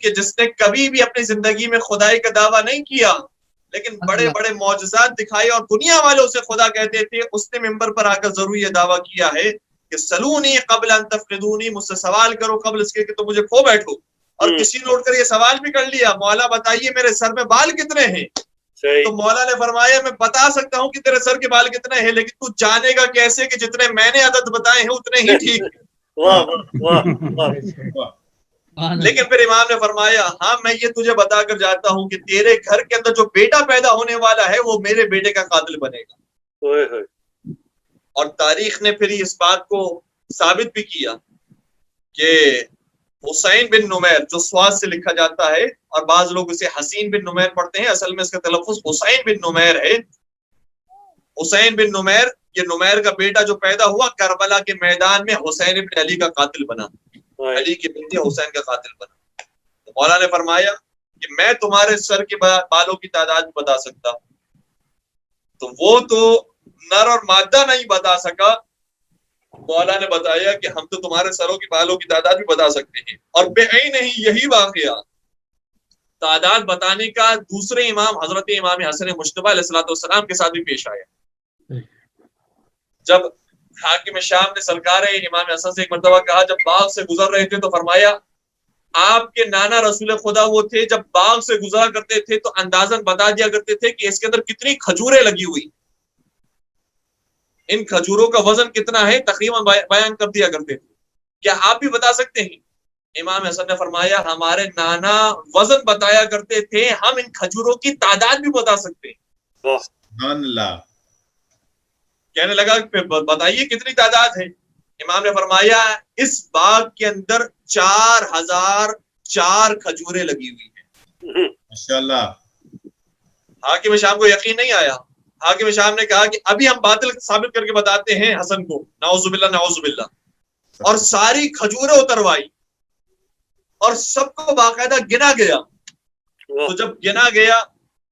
کہ جس نے کبھی بھی اپنی زندگی میں خدائی کا دعویٰ نہیں کیا لیکن بڑے بڑے معجزات دکھائے اور دنیا والے اسے خدا کہتے تھے، اس نے ممبر پر آ کر ضرور یہ دعویٰ کیا ہے کہ سلونی قبل ان تفقدونی، مجھ سے سوال کرو قبل اس کے کہ تم مجھے کھو بیٹھو. اور کسی نے اٹھ کر یہ سوال بھی کر لیا، مولا بتائیے میرے سر میں بال کتنے ہیں؟ تو مولا نے فرمایا میں بتا سکتا ہوں کہ تیرے سر کے بال کتنے ہیں، لیکن تو جانے گا کیسے کہ جتنے میں نے عدد بتائے ہیں اتنے ہی ٹھیک ہیں. لیکن پھر امام نے فرمایا ہاں میں یہ تجھے بتا کر جاتا ہوں کہ تیرے گھر کے اندر جو بیٹا پیدا ہونے والا ہے وہ میرے بیٹے کا قاتل بنے گا. اور تاریخ نے پھر اس بات کو ثابت بھی کیا کہ حسین بن نمیر جو سواد سے لکھا جاتا ہے اور بعض لوگ اسے حسین بن نمیر پڑھتے ہیں، اصل میں اس کا تلفظ حسین بن نمیر ہے. حسین بن نمیر، یہ نمیر کا بیٹا جو پیدا ہوا کربلا کے میدان میں حسین بن علی کا قاتل بنا، علی کے بیٹے حسین کا قاتل بنا. تو مولا نے فرمایا کہ میں تمہارے سر کے بالوں کی تعداد بتا سکتا ہوں. تو وہ تو نر اور مادہ نہیں بتا سکا، مولا نے بتایا کہ ہم تو تمہارے سروں کی بالوں کی تعداد بھی بتا سکتے ہیں. اور بے عین ہی یہی واقعہ تعداد بتانے کا دوسرے امام حضرت امام حسن مجتبی علیہ الصلوۃ والسلام کے ساتھ بھی پیش آیا. جب حاکم شام نے سرکار امام حسن سے ایک مرتبہ کہا، جب باغ سے گزر رہے تھے تو فرمایا آپ کے نانا رسول خدا وہ تھے جب باغ سے گزرا کرتے تھے تو اندازاً بتا دیا کرتے تھے کہ اس کے اندر کتنی کھجوریں لگی ہوئی، ان کھجوروں کا وزن کتنا ہے تقریباً بیان کر دیا کرتے تھے. کیا آپ بھی بتا سکتے ہیں؟ امام حسن نے فرمایا ہمارے نانا وزن بتایا کرتے تھے، ہم ان کھجوروں کی تعداد بھی بتا سکتے ہیں. سبحان اللہ. کہنے لگا بتائیے کتنی تعداد ہے؟ امام نے فرمایا اس باغ کے اندر 4004 کھجوریں لگی ہوئی ہیں. ماشاءاللہ. حاکم شام کو یقین نہیں آیا. حاکم شام نے کہا کہ ابھی ہم باطل ثابت کر کے بتاتے ہیں حسن کو، نعوذ باللہ نعوذ باللہ. اور ساری کھجوریں اتروائی اور سب کو باقاعدہ گنا گیا. تو جب گنا گیا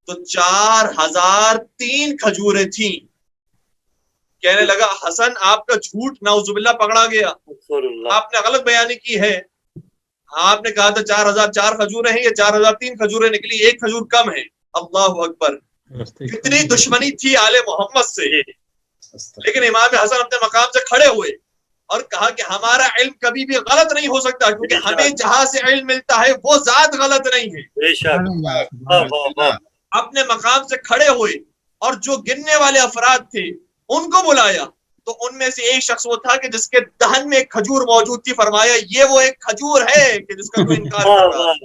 تو 4003 کھجوریں تھیں. کہنے لگا حسن آپ کا جھوٹ نعوذ باللہ پکڑا گیا، آپ نے غلط بیانی کی ہے. آپ نے کہا تھا 4004 کھجوریں ہیں، یہ 4003 کھجوریں نکلی، ایک کھجور کم ہے. اللہ اکبر. کتنی دشمنی تھی آل محمد سے، لیکن امام حسن اپنے مقام سے کھڑے ہوئے اور کہا کہ ہمارا علم کبھی بھی غلط نہیں ہو سکتا، کیونکہ ہمیں جہاں سے علم ملتا ہے وہ ذات غلط نہیں ہے. اپنے مقام سے کھڑے ہوئے اور جو گننے والے افراد تھے ان کو بلایا تو ان میں سے ایک شخص وہ تھا کہ جس کے دہن میں ایک کھجور موجود تھی. فرمایا یہ وہ ایک کھجور ہے کہ جس کا کوئی انکار کر رہا ہے.